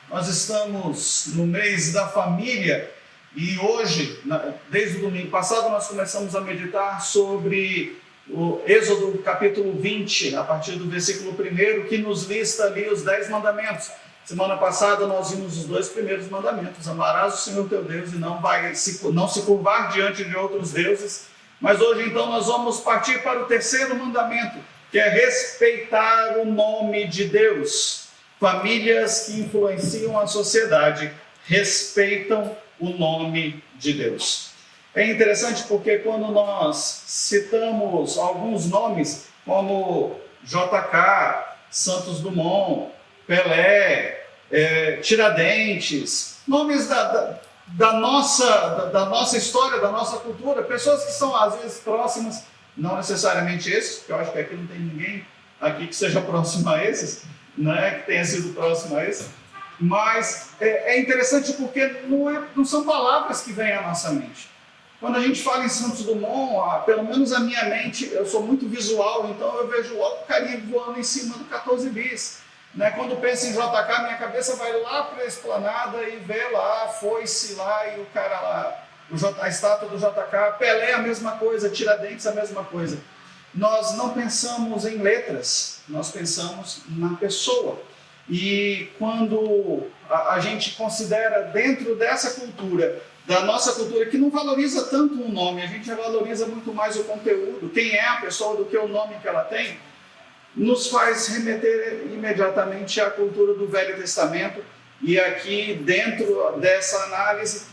Nós estamos no mês da família e hoje, desde o domingo passado, nós começamos a meditar sobre o Êxodo capítulo 20, a partir do versículo 1, que nos lista ali os 10 mandamentos. Semana passada nós vimos os 2 primeiros mandamentos: amarás o Senhor teu Deus e não se curvar diante de outros deuses. Mas hoje então nós vamos partir para o 3º mandamento, que é respeitar o nome de Deus. Famílias que influenciam a sociedade respeitam o nome de Deus. É interessante porque quando nós citamos alguns nomes, como JK, Santos Dumont, Pelé, Tiradentes, nomes da nossa história, da nossa cultura, pessoas que são às vezes próximas, não necessariamente esses, porque eu acho que aqui não tem ninguém aqui que seja próximo a esses, né, que tenha sido próximo a esse, mas é interessante porque não são palavras que vêm à nossa mente. Quando a gente fala em Santos Dumont, pelo menos a minha mente, eu sou muito visual, então eu vejo logo o carinha voando em cima do 14 bis. Né? Quando penso em JK, minha cabeça vai lá para a esplanada e vê lá, foi-se lá e o cara lá, a estátua do JK, Pelé a mesma coisa, Tiradentes a mesma coisa. Nós não pensamos em letras, nós pensamos na pessoa. E quando a gente considera dentro dessa cultura, da nossa cultura, que não valoriza tanto o nome, a gente valoriza muito mais o conteúdo, quem é a pessoa do que o nome que ela tem, nos faz remeter imediatamente à cultura do Velho Testamento. E aqui, dentro dessa análise,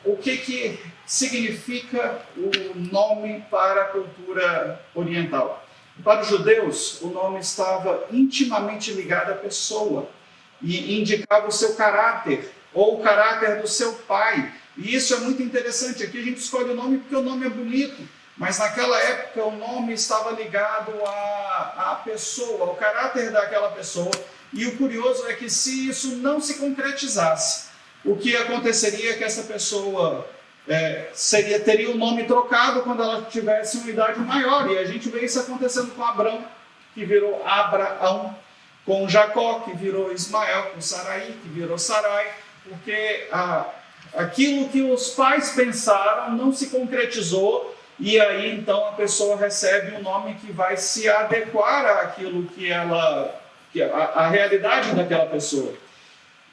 o que significa o nome para a cultura oriental. Para os judeus, o nome estava intimamente ligado à pessoa e indicava o seu caráter, ou o caráter do seu pai. E isso é muito interessante. Aqui a gente escolhe o nome porque o nome é bonito, mas naquela época o nome estava ligado à pessoa, ao caráter daquela pessoa. E o curioso é que se isso não se concretizasse, o que aconteceria é que essa pessoa teria o nome trocado quando ela tivesse uma idade maior. E a gente vê isso acontecendo com Abrão, que virou Abraão, com Jacó, que virou Ismael, com Sarai, que virou Sarai, porque aquilo que os pais pensaram não se concretizou, e aí então a pessoa recebe um nome que vai se adequar àquilo a realidade daquela pessoa.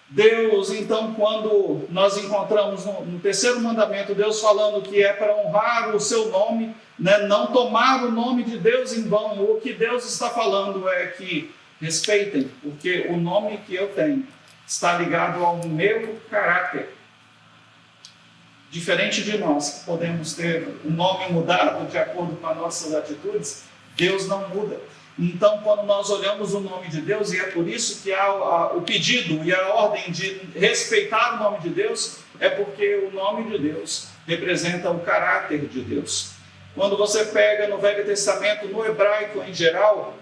Deus, então, quando nós encontramos no 3º mandamento, Deus falando que é para honrar o seu nome, né, não tomar o nome de Deus em vão, o que Deus está falando é que respeitem, porque o nome que eu tenho está ligado ao meu caráter. Diferente de nós, que podemos ter o nome mudado de acordo com as nossas atitudes, Deus não muda. Então, quando nós olhamos o nome de Deus, e é por isso que há o pedido e a ordem de respeitar o nome de Deus, é porque o nome de Deus representa o caráter de Deus. Quando você pega no Velho Testamento, no hebraico em geral,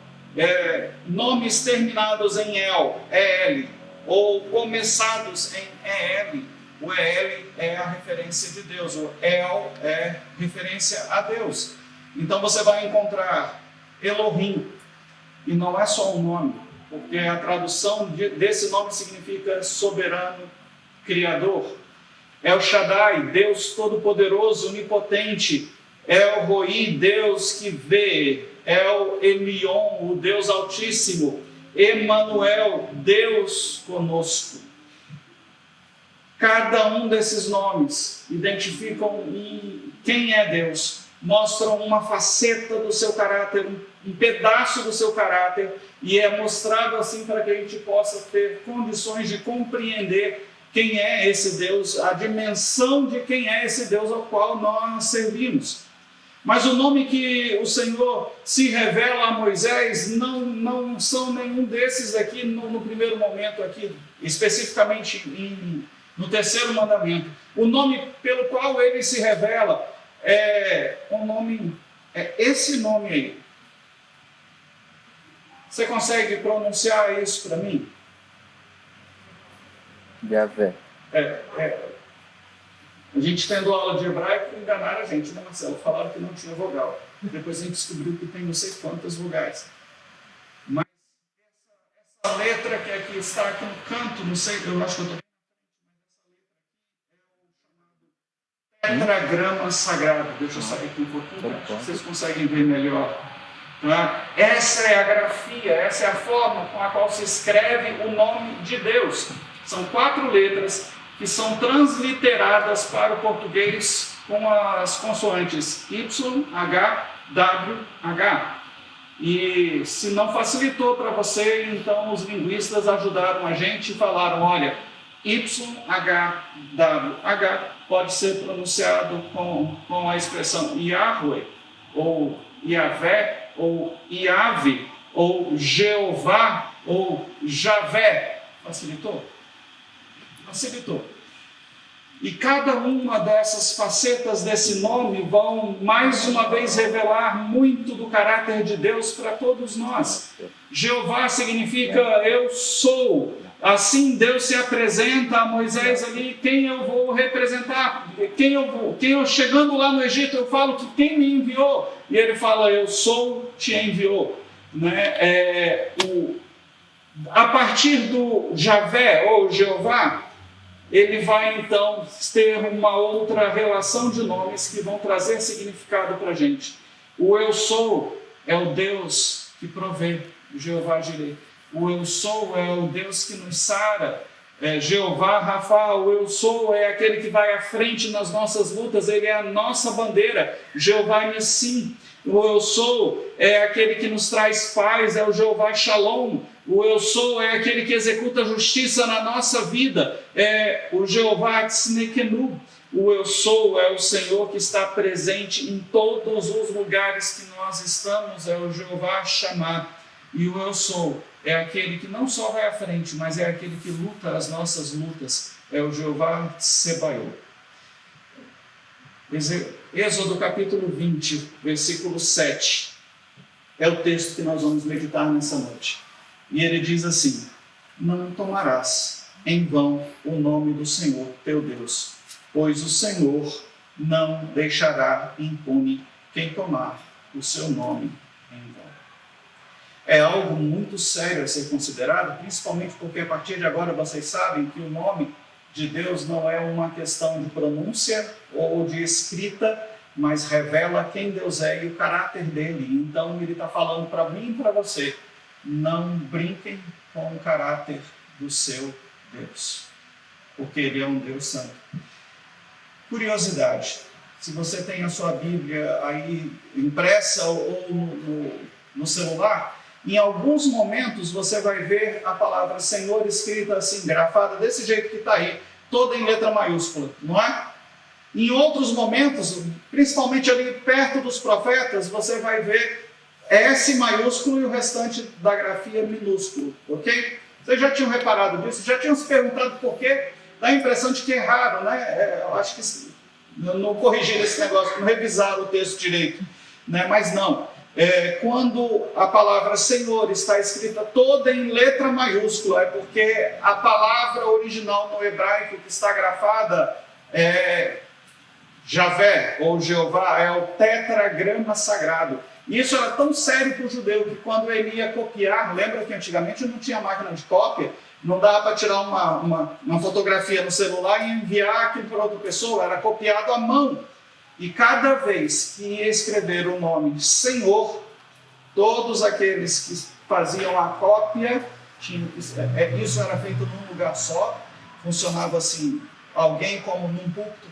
nomes terminados em El, EL, ou começados em EL, o EL é a referência de Deus, o El é referência a Deus. Então você vai encontrar Elohim, e não é só um nome, porque a tradução desse nome significa soberano, criador. El Shaddai, Deus todo-poderoso, onipotente. El Roi, Deus que vê. El Elyon, o Deus altíssimo. Emanuel, Deus conosco. Cada um desses nomes identificam quem é Deus, mostram uma faceta do seu caráter, um pedaço do seu caráter, e é mostrado assim para que a gente possa ter condições de compreender quem é esse Deus, a dimensão de quem é esse Deus ao qual nós servimos. Mas o nome que o Senhor se revela a Moisés não são nenhum desses aqui no primeiro momento, aqui, especificamente no 3º mandamento. O nome pelo qual ele se revela é esse nome aí. Você consegue pronunciar isso para mim? Yahvé. A gente tendo aula de hebraico, enganaram a gente, né, Marcelo? Falaram que não tinha vogal. Depois a gente descobriu que tem não sei quantas vogais. Mas essa letra que aqui está aqui no canto, não sei, eu acho que eu estou... Tetragrama sagrado. Deixa eu sair aqui um pouquinho, acho que vocês conseguem ver melhor. Tá? Essa é a grafia, essa é a forma com a qual se escreve o nome de Deus. São 4 letras que são transliteradas para o português com as consoantes Y, H, W, H. E se não facilitou para você, então os linguistas ajudaram a gente e falaram, olha, Y, H, W, H pode ser pronunciado com a expressão Yahweh, ou Yahvé, ou Yahve, ou Jeová, ou Javé. Facilitou? Facilitou. E cada uma dessas facetas desse nome vão mais uma vez revelar muito do caráter de Deus para todos nós. Jeová significa eu sou. Assim Deus se apresenta a Moisés ali, quem eu vou representar, quem eu chegando lá no Egito eu falo que quem me enviou, e ele fala eu sou, te enviou, né? A partir do Javé ou Jeová, ele vai então ter uma outra relação de nomes que vão trazer significado para a gente. O eu sou é o Deus que provê, Jeová Jireh. O eu sou é o Deus que nos sara, Jeová Rafa, o eu sou é aquele que vai à frente nas nossas lutas, ele é a nossa bandeira, Jeová Nissim. O eu sou é aquele que nos traz paz, é o Jeová Shalom. O eu sou é aquele que executa justiça na nossa vida, é o Jeová Tznekenub. O eu sou é o Senhor que está presente em todos os lugares que nós estamos, é o Jeová Shammah. E o eu sou é aquele que não só vai à frente, mas é aquele que luta as nossas lutas, é o Jeová Tsebaot. Êxodo capítulo 20, versículo 7, é o texto que nós vamos meditar nessa noite. E ele diz assim, não tomarás em vão o nome do Senhor teu Deus, pois o Senhor não deixará impune quem tomar o seu nome em vão. É algo muito sério a ser considerado, principalmente porque a partir de agora vocês sabem que o nome de Deus não é uma questão de pronúncia ou de escrita, mas revela quem Deus é e o caráter dele. Então ele está falando para mim e para você, não brinquem com o caráter do seu Deus, porque ele é um Deus santo. Curiosidade, se você tem a sua Bíblia aí impressa ou no celular, em alguns momentos você vai ver a palavra Senhor escrita assim, grafada desse jeito que está aí, toda em letra maiúscula, não é? Em outros momentos, principalmente ali perto dos profetas, você vai ver S maiúsculo e o restante da grafia minúsculo, ok? Vocês já tinham reparado nisso? Já tinham se perguntado por quê? Dá a impressão de que erraram, né? Eu acho que não corrigiram esse negócio, não revisaram o texto direito, né? Mas não. Quando a palavra Senhor está escrita toda em letra maiúscula, é porque a palavra original no hebraico que está grafada Javé ou Jeová, é o tetragrama sagrado. E isso era tão sério para o judeu que quando ele ia copiar, lembra que antigamente não tinha máquina de cópia, não dava para tirar uma fotografia no celular e enviar aquilo para outra pessoa, era copiado à mão. E cada vez que ia escrever o nome Senhor, todos aqueles que faziam a cópia, isso era feito num lugar só, funcionava assim, alguém como num púlpito,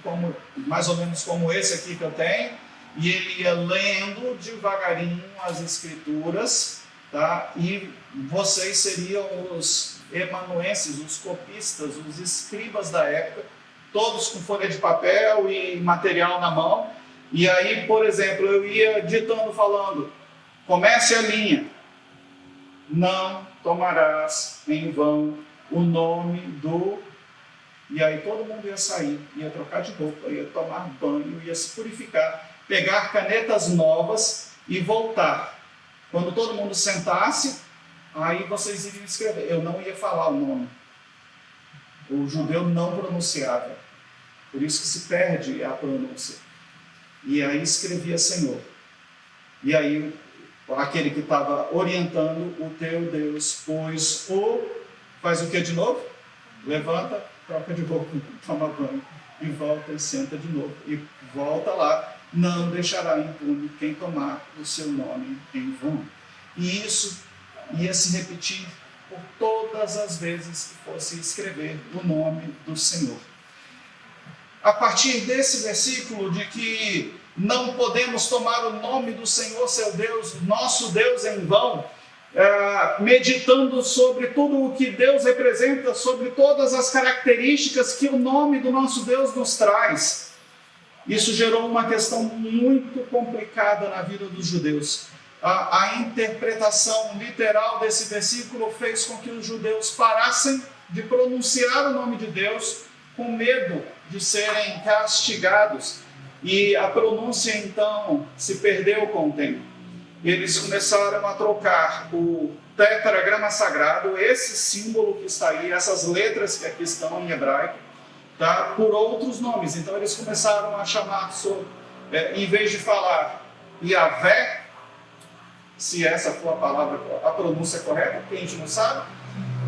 mais ou menos como esse aqui que eu tenho, e ele ia lendo devagarinho as escrituras, tá? E vocês seriam os emanuenses, os copistas, os escribas da época, todos com folha de papel e material na mão. E aí, por exemplo, eu ia ditando, falando, comece a linha, não tomarás em vão o nome do... E aí todo mundo ia sair, ia trocar de roupa, ia tomar banho, ia se purificar, pegar canetas novas e voltar. Quando todo mundo sentasse, aí vocês iriam escrever. Eu não ia falar o nome. O judeu não pronunciava. Por isso que se perde a pronúncia. E aí escrevia Senhor. E aí aquele que estava orientando, o teu Deus, pois faz o que de novo? Levanta, troca de roupa, toma banho, e volta e senta de novo. E volta lá, não deixará impune quem tomar o seu nome em vão. E isso ia se repetir por todas as vezes que fosse escrever o nome do Senhor. A partir desse versículo de que não podemos tomar o nome do Senhor, seu Deus, nosso Deus, em vão, meditando sobre tudo o que Deus representa, sobre todas as características que o nome do nosso Deus nos traz. Isso gerou uma questão muito complicada na vida dos judeus. A interpretação literal desse versículo fez com que os judeus parassem de pronunciar o nome de Deus com medo de serem castigados. E a pronúncia, então, se perdeu com o tempo. Eles começaram a trocar o tetragrama sagrado, esse símbolo que está aí, essas letras que aqui estão em hebraico, tá, por outros nomes. Então eles começaram a chamar, em vez de falar Yahvé, se essa for a palavra, a pronúncia correta, porque a gente não sabe,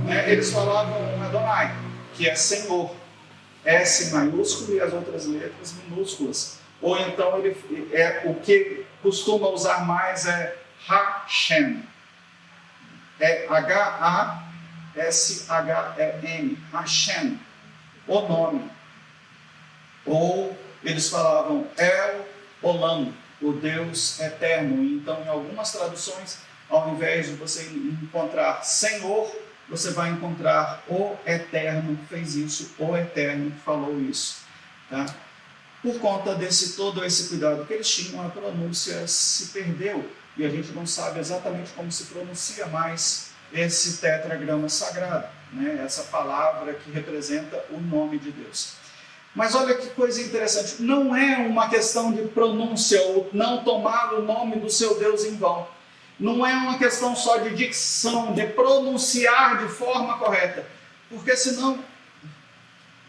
né, eles falavam Adonai, que é Senhor, S maiúsculo e as outras letras minúsculas. Ou então o que costuma usar mais é Hashem. É H-A-S-H-E-M, Hashem, o nome. Ou eles falavam El Olam, o Deus eterno. Então, em algumas traduções, ao invés de você encontrar Senhor, você vai encontrar o Eterno fez isso, o Eterno falou isso. Tá? Por conta todo esse cuidado que eles tinham, a pronúncia se perdeu. E a gente não sabe exatamente como se pronuncia mais esse tetragrama sagrado, né? Essa palavra que representa o nome de Deus. Mas olha que coisa interessante, não é uma questão de pronúncia ou não tomar o nome do seu Deus em vão. Não é uma questão só de dicção, de pronunciar de forma correta, porque senão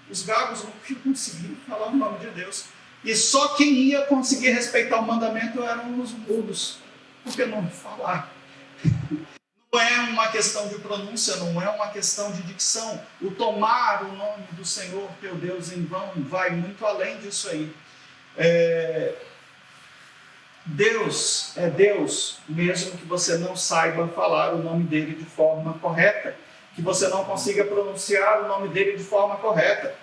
os gagos não iam conseguir falar o nome de Deus. E só quem ia conseguir respeitar o mandamento eram os mudos, porque não falar. Não é uma questão de pronúncia, não é uma questão de dicção. O tomar o nome do Senhor, teu Deus, em vão, vai muito além disso aí. Deus é Deus, mesmo que você não saiba falar o nome dele de forma correta, que você não consiga pronunciar o nome dele de forma correta.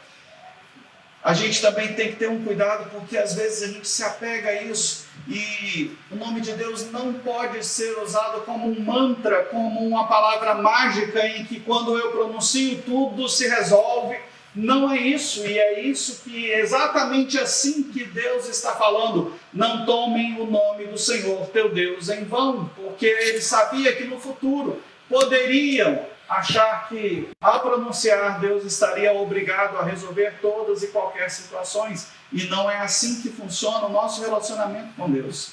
A gente também tem que ter um cuidado, porque às vezes a gente se apega a isso e o nome de Deus não pode ser usado como um mantra, como uma palavra mágica em que quando eu pronuncio tudo se resolve. Não é isso, e é isso que exatamente assim que Deus está falando. Não tomem o nome do Senhor teu Deus em vão, porque ele sabia que no futuro poderiam achar que ao pronunciar Deus estaria obrigado a resolver todas e qualquer situações, e não é assim que funciona o nosso relacionamento com Deus.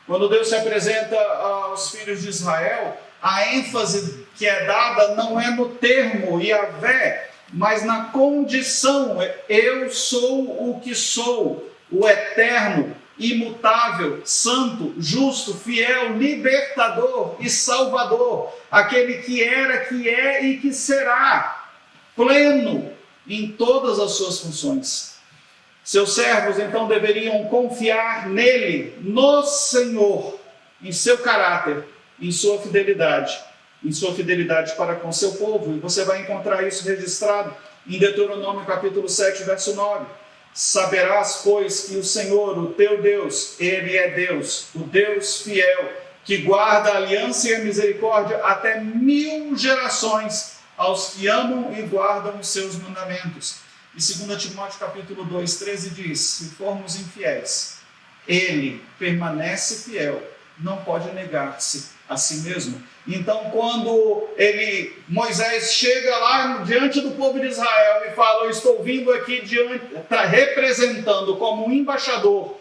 Quando Deus se apresenta aos filhos de Israel, a ênfase que é dada não é no termo Yahvé, mas na condição: eu sou o que sou, o eterno, imutável, santo, justo, fiel, libertador e salvador, aquele que era, que é e que será, pleno em todas as suas funções. Seus servos então deveriam confiar nele, no Senhor, em seu caráter, em sua fidelidade para com seu povo. E você vai encontrar isso registrado em Deuteronômio capítulo 7, verso 9. Saberás, pois, que o Senhor, o teu Deus, ele é Deus, o Deus fiel, que guarda a aliança e a misericórdia até 1000 gerações aos que amam e guardam os seus mandamentos. E 2 Timóteo capítulo 2, 13 diz: se formos infiéis, ele permanece fiel, não pode negar-se a si mesmo. Então, quando Moisés chega lá diante do povo de Israel e fala: eu estou vindo aqui representando como um embaixador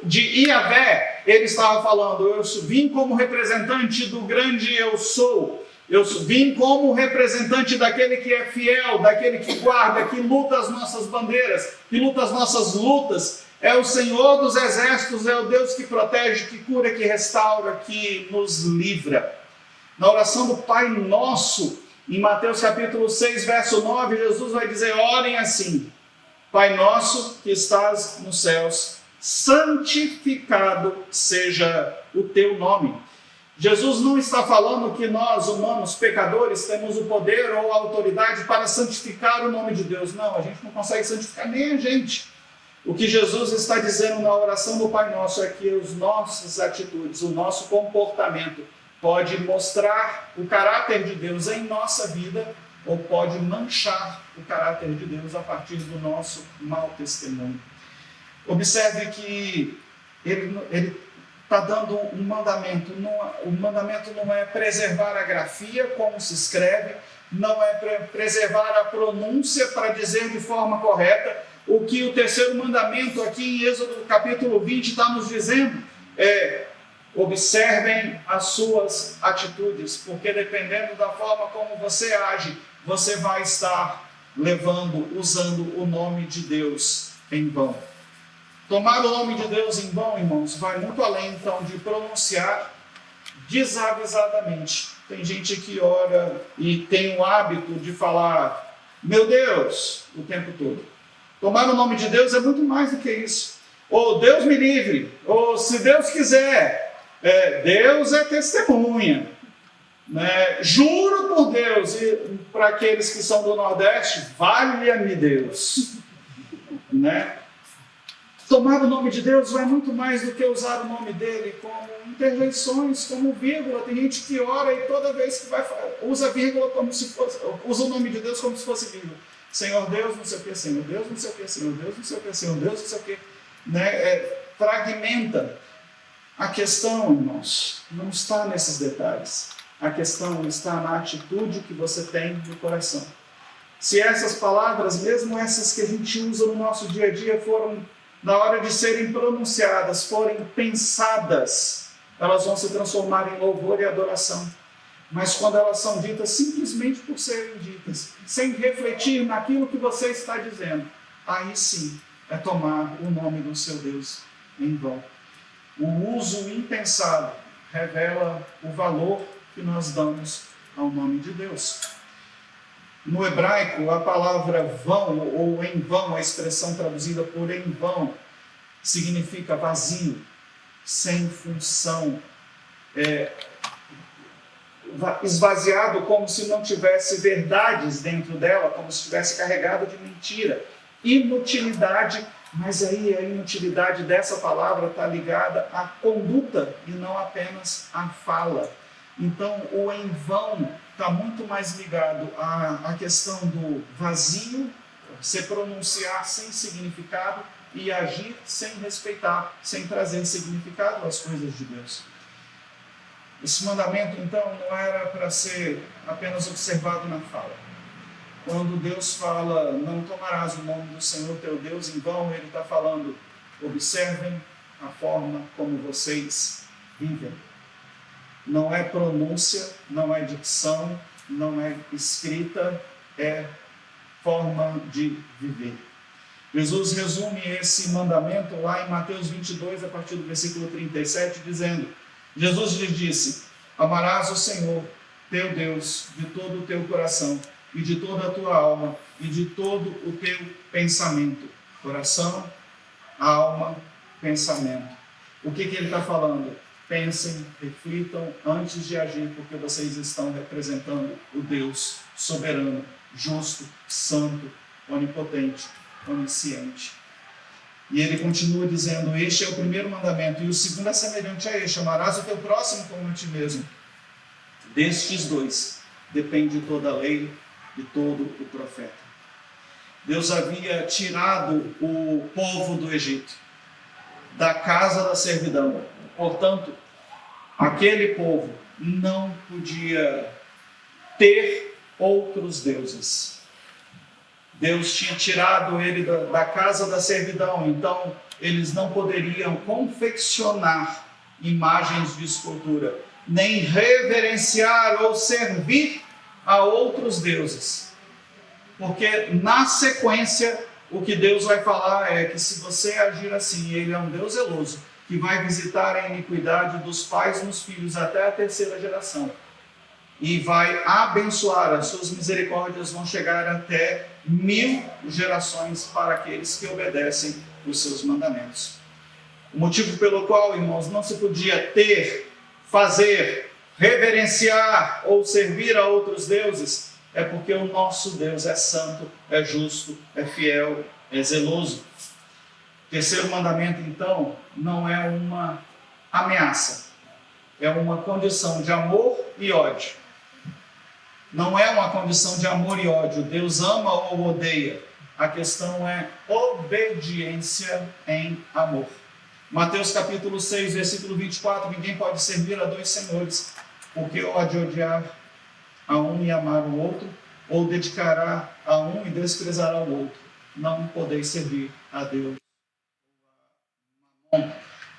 de Yahvé, ele estava falando: eu vim como representante do grande eu sou. Eu vim como representante daquele que é fiel, daquele que guarda, que luta as nossas bandeiras, que luta as nossas lutas. É o Senhor dos exércitos, é o Deus que protege, que cura, que restaura, que nos livra. Na oração do Pai Nosso, em Mateus capítulo 6, verso 9, Jesus vai dizer: orem assim: Pai nosso que estás nos céus, santificado seja o teu nome. Jesus não está falando que nós, humanos, pecadores, temos o poder ou a autoridade para santificar o nome de Deus. Não, a gente não consegue santificar nem a gente. O que Jesus está dizendo na oração do Pai Nosso é que as nossas atitudes, o nosso comportamento pode mostrar o caráter de Deus em nossa vida ou pode manchar o caráter de Deus a partir do nosso mau testemunho. Observe que ele está dando um mandamento. O mandamento não é preservar a grafia, como se escreve, não é preservar a pronúncia para dizer de forma correta. O que o terceiro mandamento aqui em Êxodo capítulo 20 está nos dizendo é: observem as suas atitudes, porque dependendo da forma como você age, você vai estar usando o nome de Deus em vão. Tomar o nome de Deus em vão, irmãos, vai muito além, então, de pronunciar desavisadamente. Tem gente que ora e tem o hábito de falar meu Deus o tempo todo. Tomar o nome de Deus é muito mais do que isso. Ou Deus me livre, ou se Deus quiser, Deus é testemunha. Né? Juro por Deus, e para aqueles que são do Nordeste, valha-me Deus. Né? Tomar o nome de Deus vai muito mais do que usar o nome dele como interjeições, como vírgula. Tem gente que ora e toda vez que vai usa vírgula como se fosse, usa o nome de Deus como se fosse vírgula. Senhor Deus, não sei o que, Senhor Deus, não sei o que, Senhor Deus, não sei o que, Senhor Deus, não sei o que. Né? Fragmenta. A questão, irmãos, não está nesses detalhes. A questão está na atitude que você tem no coração. Se essas palavras, mesmo essas que a gente usa no nosso dia a dia, foram, na hora de serem pronunciadas, forem pensadas, elas vão se transformar em louvor e adoração. Mas quando elas são ditas simplesmente por serem ditas, sem refletir naquilo que você está dizendo, aí sim é tomar o nome do seu Deus em vão. O uso impensado revela o valor que nós damos ao nome de Deus. No hebraico, a palavra vão ou em vão, a expressão traduzida por em vão, significa vazio, sem função, esvaziado, como se não tivesse verdades dentro dela, como se estivesse carregado de mentira, inutilidade. Mas aí a inutilidade dessa palavra está ligada à conduta e não apenas à fala. Então o em vão está muito mais ligado à questão do vazio, se pronunciar sem significado e agir sem respeitar, sem trazer significado às coisas de Deus. Esse mandamento, então, não era para ser apenas observado na fala. Quando Deus fala, não tomarás o nome do Senhor teu Deus em vão, Ele está falando, observem a forma como vocês vivem. Não é pronúncia, não é dicção, não é escrita, é forma de viver. Jesus resume esse mandamento lá em Mateus 22, a partir do versículo 37, dizendo, Jesus lhes disse, amarás o Senhor, teu Deus, de todo o teu coração, e de toda a tua alma, e de todo o teu pensamento. Coração, alma, pensamento. O que ele está falando? Pensem, reflitam antes de agir, porque vocês estão representando o Deus soberano, justo, santo, onipotente, onisciente. E ele continua dizendo, este é o primeiro mandamento, e o segundo é semelhante a este, amarás o teu próximo como a ti mesmo. Destes dois depende toda a lei e todo o profeta. Deus havia tirado o povo do Egito, da casa da servidão. Portanto, aquele povo não podia ter outros deuses. Deus tinha tirado ele da casa da servidão, então eles não poderiam confeccionar imagens de escultura. nem reverenciar ou servir a outros deuses. Porque na sequência, o que Deus vai falar é que se você agir assim, Ele é um Deus zeloso, que vai visitar a iniquidade dos pais nos filhos até a terceira geração. E vai abençoar, as suas misericórdias vão chegar até 1000 gerações para aqueles que obedecem os seus mandamentos. O motivo pelo qual, irmãos, não se podia ter, fazer, reverenciar ou servir a outros deuses é porque o nosso Deus é santo, é justo, é fiel, é zeloso. O terceiro mandamento, então, não é uma ameaça, é uma condição de amor e ódio. Não é uma condição de amor e ódio, Deus ama ou odeia. A questão é obediência em amor. Mateus capítulo 6, versículo 24, ninguém pode servir a dois senhores, porque ou há de odiar a um e amar o outro, ou dedicará a um e desprezará o outro. Não podeis servir a Deus.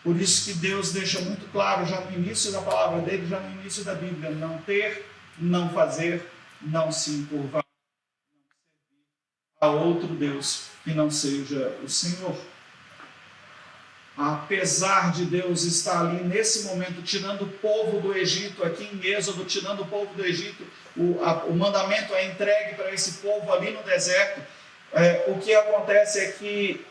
Por isso que Deus deixa muito claro, já no início da palavra dele, já no início da Bíblia, não ter, não fazer, não se encurvar, não servir a outro Deus que não seja o Senhor. Apesar de Deus estar ali nesse momento tirando o povo do Egito, aqui em Êxodo, tirando o povo do Egito, o mandamento é entregue para esse povo ali no deserto. O que acontece é que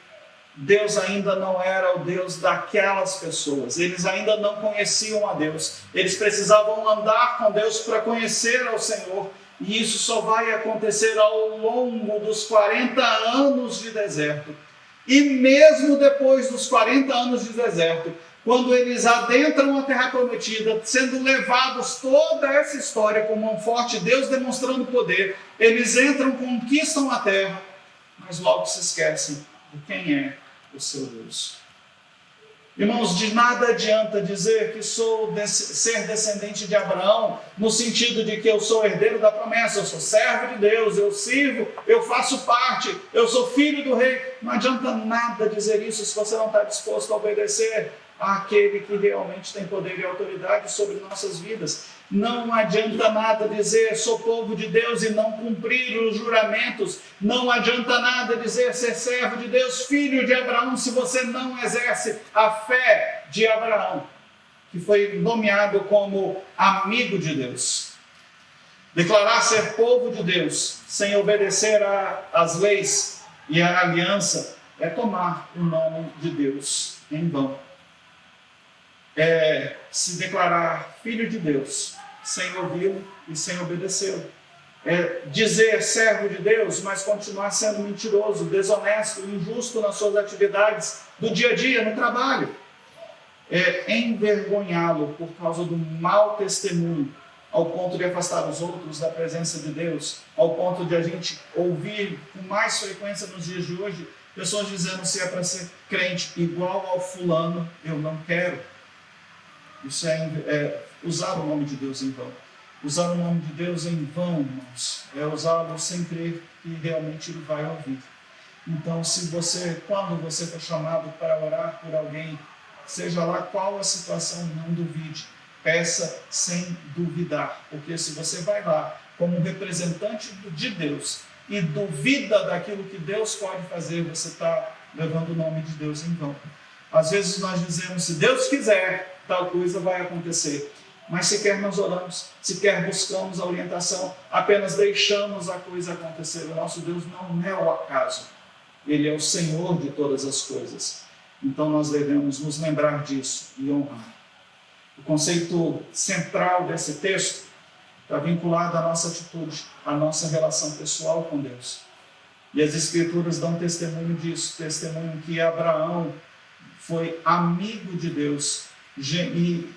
Deus ainda não era o Deus daquelas pessoas, eles ainda não conheciam a Deus, eles precisavam andar com Deus para conhecer ao Senhor, e isso só vai acontecer ao longo dos 40 anos de deserto. E mesmo depois dos 40 anos de deserto, quando eles adentram a terra prometida, sendo levados toda essa história com mão forte, Deus demonstrando poder, eles entram, conquistam a terra, mas logo se esquecem de quem é o seu Deus. Irmãos, de nada adianta dizer que sou ser descendente de Abraão, no sentido de que eu sou herdeiro da promessa, eu sou servo de Deus, eu sirvo, eu faço parte, eu sou filho do rei. Não adianta nada dizer isso se você não está disposto a obedecer àquele que realmente tem poder e autoridade sobre nossas vidas. Não adianta nada dizer sou povo de Deus e não cumprir os juramentos. Não adianta nada dizer ser servo de Deus, filho de Abraão, se você não exerce a fé de Abraão, que foi nomeado como amigo de Deus. Declarar ser povo de Deus sem obedecer às leis e à aliança é tomar o nome de Deus em vão. É se declarar filho de Deus sem ouvi-lo e sem obedecê-lo. É dizer servo de Deus, mas continuar sendo mentiroso, desonesto, injusto nas suas atividades do dia a dia, no trabalho. É envergonhá-lo por causa do mau testemunho, ao ponto de afastar os outros da presença de Deus, ao ponto de a gente ouvir com mais frequência nos dias de hoje, pessoas dizendo se é para ser crente igual ao fulano, eu não quero. Isso é usar o nome de Deus em vão. Usar o nome de Deus em vão, irmãos, é usá-lo sem crer que realmente Ele vai ouvir. Então, quando você for chamado para orar por alguém, seja lá qual a situação, não duvide. Peça sem duvidar, porque se você vai lá como representante de Deus e duvida daquilo que Deus pode fazer, você está levando o nome de Deus em vão. Às vezes nós dizemos, se Deus quiser, tal coisa vai acontecer. Mas sequer nós oramos, sequer buscamos a orientação, apenas deixamos a coisa acontecer. O nosso Deus não é o acaso, Ele é o Senhor de todas as coisas. Então nós devemos nos lembrar disso e honrar. O conceito central desse texto está vinculado à nossa atitude, à nossa relação pessoal com Deus. E as Escrituras dão testemunho disso, testemunho que Abraão foi amigo de Deus. E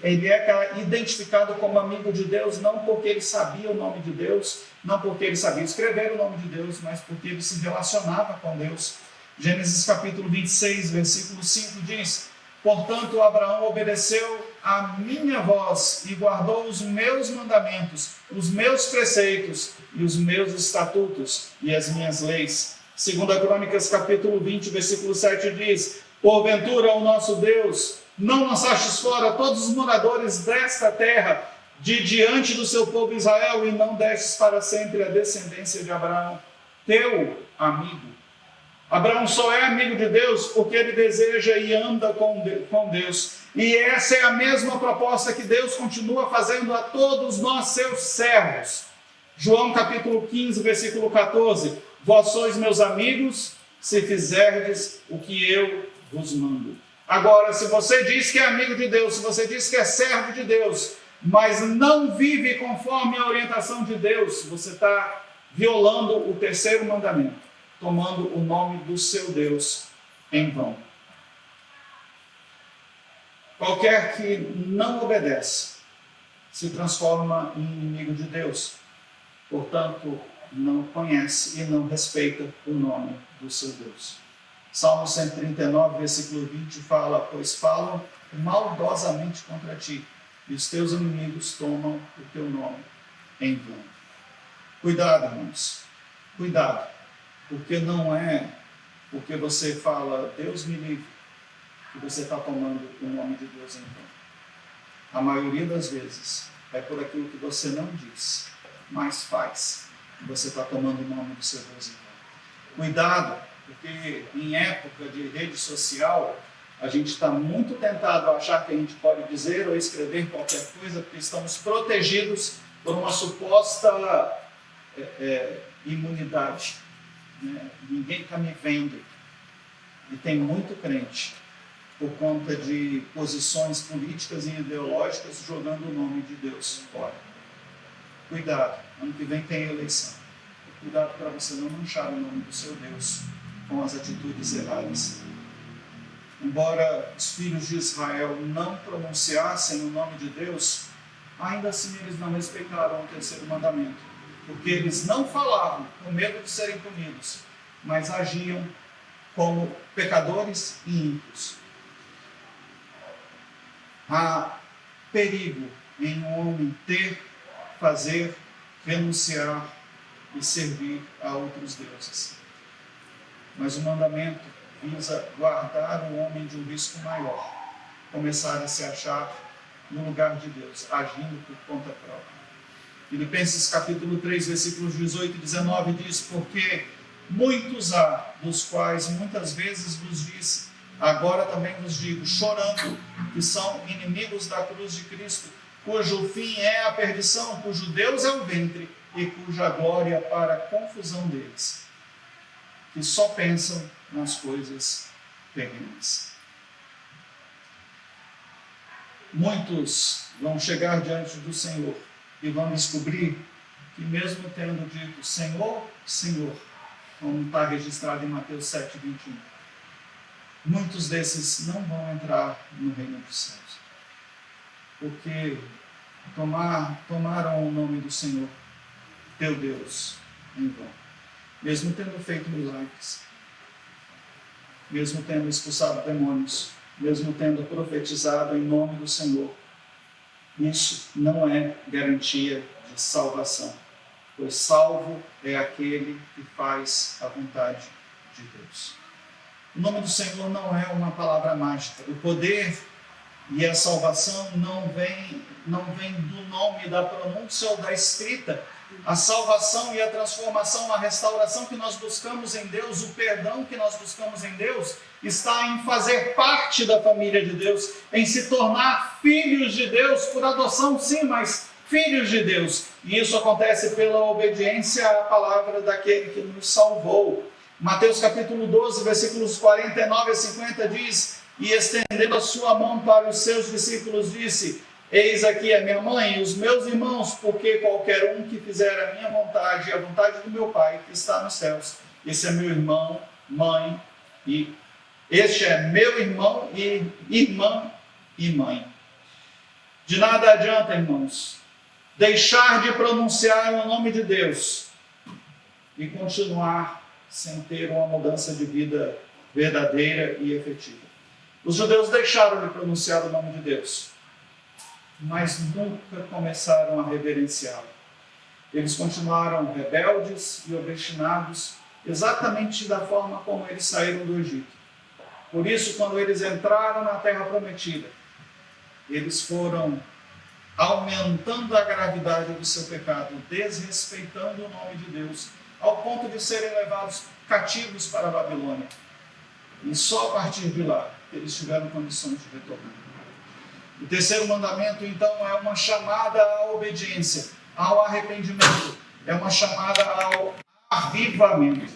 ele é identificado como amigo de Deus não porque ele sabia o nome de Deus, não porque ele sabia escrever o nome de Deus, mas porque ele se relacionava com Deus. Gênesis capítulo 26, versículo 5 diz: portanto, Abraão obedeceu a minha voz e guardou os meus mandamentos, os meus preceitos e os meus estatutos e as minhas leis. 2 Crônicas capítulo 20, versículo 7 diz: porventura o nosso Deus Não lançastes fora todos os moradores desta terra de diante do seu povo Israel, e não destes para sempre a descendência de Abraão, teu amigo. Abraão só é amigo de Deus porque ele deseja e anda com Deus. E essa é a mesma proposta que Deus continua fazendo a todos nós, seus servos. João capítulo 15, versículo 14. Vós sois meus amigos, se fizerdes o que eu vos mando. Agora, se você diz que é amigo de Deus, se você diz que é servo de Deus, mas não vive conforme a orientação de Deus, você está violando o terceiro mandamento, tomando o nome do seu Deus em vão. Qualquer que não obedece se transforma em inimigo de Deus. Portanto, não conhece e não respeita o nome do seu Deus. Salmo 139, versículo 20 fala: pois falam maldosamente contra ti, e os teus inimigos tomam o teu nome em vão. Cuidado, irmãos, cuidado, porque não é porque você fala Deus me livre que você está tomando o nome de Deus em vão. A maioria das vezes é por aquilo que você não diz, mas faz, que você está tomando o nome do seu Deus em vão. Cuidado, porque em época de rede social, a gente está muito tentado a achar que a gente pode dizer ou escrever qualquer coisa, porque estamos protegidos por uma suposta imunidade. Né? Ninguém está me vendo. E tem muito crente, por conta de posições políticas e ideológicas, jogando o nome de Deus fora. Cuidado, ano que vem tem eleição. Cuidado para você não manchar o nome do seu Deus com as atitudes erradas. Embora os filhos de Israel não pronunciassem o nome de Deus, ainda assim eles não respeitaram o terceiro mandamento, porque eles não falavam com medo de serem punidos, mas agiam como pecadores e ímpios. Há perigo em um homem ter, fazer, renunciar e servir a outros deuses. Mas o mandamento visa guardar o homem de um risco maior, começar a se achar no lugar de Deus, agindo por conta própria. Filipenses capítulo 3, versículos 18 e 19 diz: porque muitos há, dos quais muitas vezes vos disse, agora também vos digo, chorando, que são inimigos da cruz de Cristo, cujo fim é a perdição, cujo Deus é o ventre e cuja glória para a confusão deles, que só pensam nas coisas terrenas. Muitos vão chegar diante do Senhor e vão descobrir que, mesmo tendo dito Senhor, Senhor, como está registrado em Mateus 7, 21, muitos desses não vão entrar no reino dos céus, porque tomaram o nome do Senhor, teu Deus, em vão. Mesmo tendo feito milagres, mesmo tendo expulsado demônios, mesmo tendo profetizado em nome do Senhor, isso não é garantia de salvação, pois salvo é aquele que faz a vontade de Deus. O nome do Senhor não é uma palavra mágica. O poder e a salvação não vem do nome, da pronúncia ou da escrita. A salvação e a transformação, a restauração que nós buscamos em Deus, o perdão que nós buscamos em Deus, está em fazer parte da família de Deus, em se tornar filhos de Deus, por adoção sim, mas filhos de Deus. E isso acontece pela obediência à palavra daquele que nos salvou. Mateus capítulo 12, versículos 49 a 50 diz: e estendendo a sua mão para os seus discípulos, disse: eis aqui a minha mãe e os meus irmãos, porque qualquer um que fizer a minha vontade, a vontade do meu Pai que está nos céus, esse é meu irmão, mãe, e este é meu irmão e irmã e mãe. De nada adianta, irmãos, deixar de pronunciar o nome de Deus e continuar sem ter uma mudança de vida verdadeira e efetiva. Os judeus deixaram de pronunciar o nome de Deus, mas nunca começaram a reverenciá-lo. Eles continuaram rebeldes e obstinados, exatamente da forma como eles saíram do Egito. Por isso, quando eles entraram na terra prometida, eles foram aumentando a gravidade do seu pecado, desrespeitando o nome de Deus, ao ponto de serem levados cativos para a Babilônia. E só a partir de lá eles tiveram condições de retornar. O terceiro mandamento, então, é uma chamada à obediência, ao arrependimento, é uma chamada ao avivamento.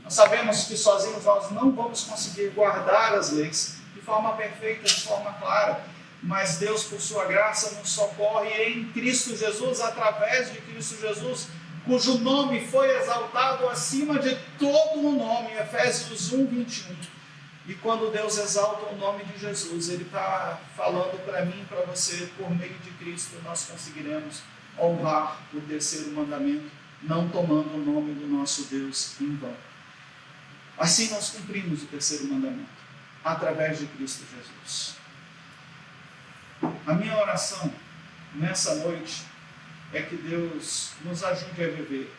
Nós sabemos que sozinhos nós não vamos conseguir guardar as leis de forma perfeita, de forma clara, mas Deus, por sua graça, nos socorre em Cristo Jesus, através de Cristo Jesus, cujo nome foi exaltado acima de todo o nome, Efésios 1, 21. E quando Deus exalta o nome de Jesus, Ele está falando para mim e para você, por meio de Cristo, nós conseguiremos honrar o terceiro mandamento, não tomando o nome do nosso Deus em vão. Assim nós cumprimos o terceiro mandamento, através de Cristo Jesus. A minha oração nessa noite é que Deus nos ajude a viver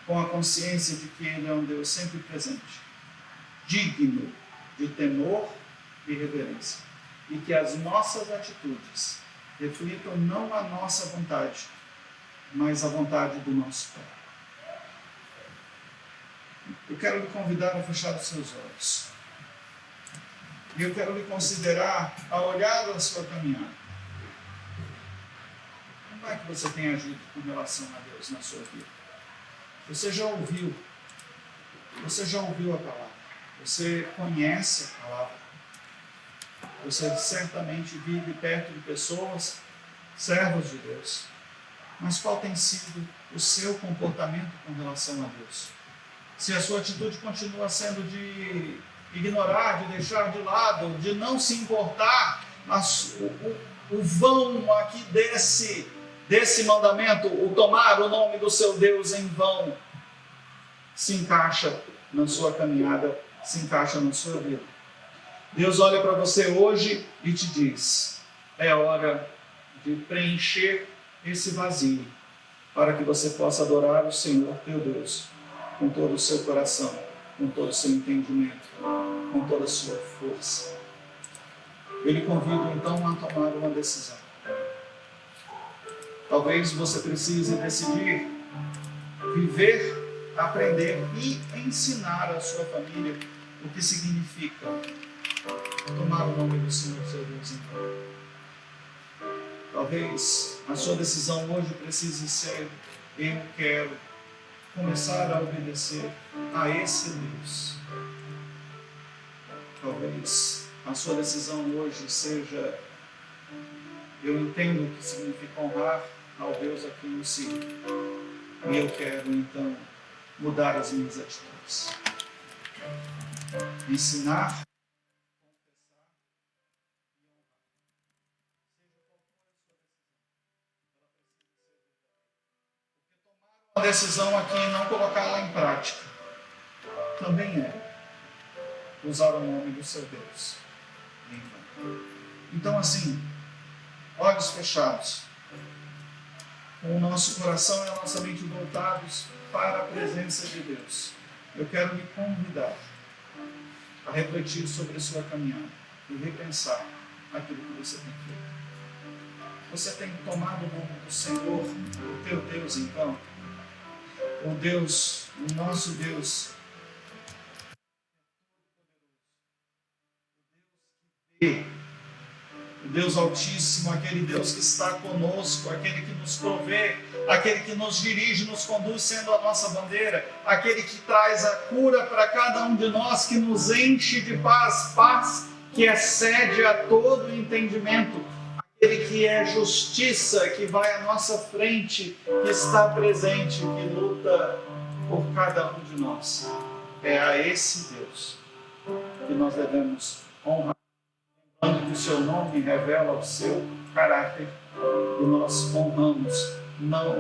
com a consciência de que Ele é um Deus sempre presente, digno de temor e reverência, e que as nossas atitudes reflitam não a nossa vontade, mas a vontade do nosso Pai. Eu quero lhe convidar a fechar os seus olhos. E eu quero lhe considerar a olhar da sua caminhada. Como é que você tem agido com relação a Deus na sua vida? Você já ouviu a palavra. Você conhece a palavra. Você certamente vive perto de pessoas, servos de Deus. Mas qual tem sido o seu comportamento com relação a Deus? Se a sua atitude continua sendo de ignorar, de deixar de lado, de não se importar, o vão aqui desse mandamento, o tomar o nome do seu Deus em vão, se encaixa na sua caminhada, se encaixa na sua vida. Deus olha para você hoje e te diz: é hora de preencher esse vazio, para que você possa adorar o Senhor teu Deus com todo o seu coração, com todo o seu entendimento, com toda a sua força. Eu lhe convido então a tomar uma decisão. Talvez você precise decidir viver, aprender e ensinar à sua família o que significa tomar o nome do Senhor seu Deus em vão. Talvez a sua decisão hoje precise ser: eu quero começar a obedecer a esse Deus. Talvez a sua decisão hoje seja: eu entendo o que significa honrar ao Deus a quem eu sigo, e eu quero então mudar as minhas atitudes, ensinar, uma decisão aqui e não colocá-la em prática também é usar o nome do seu Deus. Então, assim, olhos fechados, com o nosso coração e a nossa mente voltados para a presença de Deus, eu quero lhe convidar a refletir sobre a sua caminhada e repensar aquilo que você tem feito. Você tem tomado o nome do Senhor, o teu Deus, então? O Deus, o nosso Deus, o Deus Altíssimo, aquele Deus que está conosco, aquele que nos provê, aquele que nos dirige, nos conduz sendo a nossa bandeira, aquele que traz a cura para cada um de nós, que nos enche de paz, paz que excede a todo entendimento, aquele que é justiça, que vai à nossa frente, que está presente, que luta por cada um de nós. É a esse Deus que nós devemos honrar, lembrando que o seu nome revela o seu caráter, e nós honramos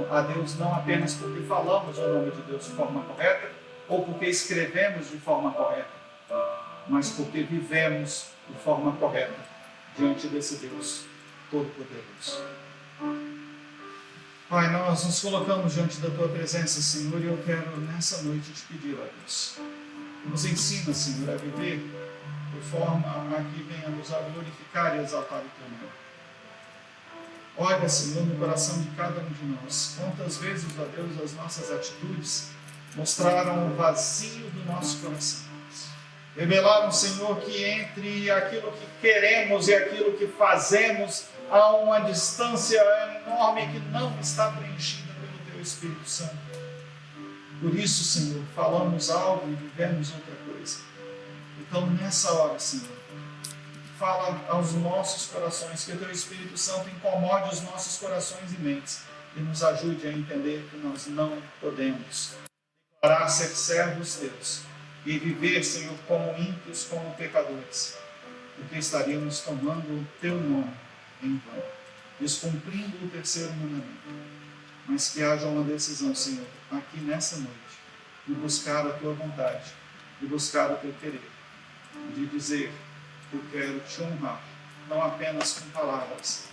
a Deus não apenas porque falamos o nome de Deus de forma correta, ou porque escrevemos de forma correta, mas porque vivemos de forma correta diante desse Deus Todo-Poderoso. Pai, nós nos colocamos diante da Tua presença, Senhor, e eu quero nessa noite te pedir, ó Deus, que nos ensina, Senhor, a viver por forma a que venhamos a glorificar e exaltar o teu nome. Olha, Senhor, no coração de cada um de nós. Quantas vezes, ó Deus, as nossas atitudes mostraram o vazio do nosso coração. Revelaram, Senhor, que entre aquilo que queremos e aquilo que fazemos há uma distância enorme que não está preenchida pelo Teu Espírito Santo. Por isso, Senhor, falamos algo e vivemos outra coisa. Então, nessa hora, Senhor, fala aos nossos corações, que o Teu Espírito Santo incomode os nossos corações e mentes e nos ajude a entender que nós não podemos declarar ser servos Teus e viver, Senhor, como ímpios, como pecadores, porque estaríamos tomando o Teu nome em vão, descumprindo o terceiro mandamento. Mas que haja uma decisão, Senhor, aqui nessa noite, de buscar a Tua vontade, de buscar o Teu querer, de dizer: eu quero Te honrar, não apenas com palavras,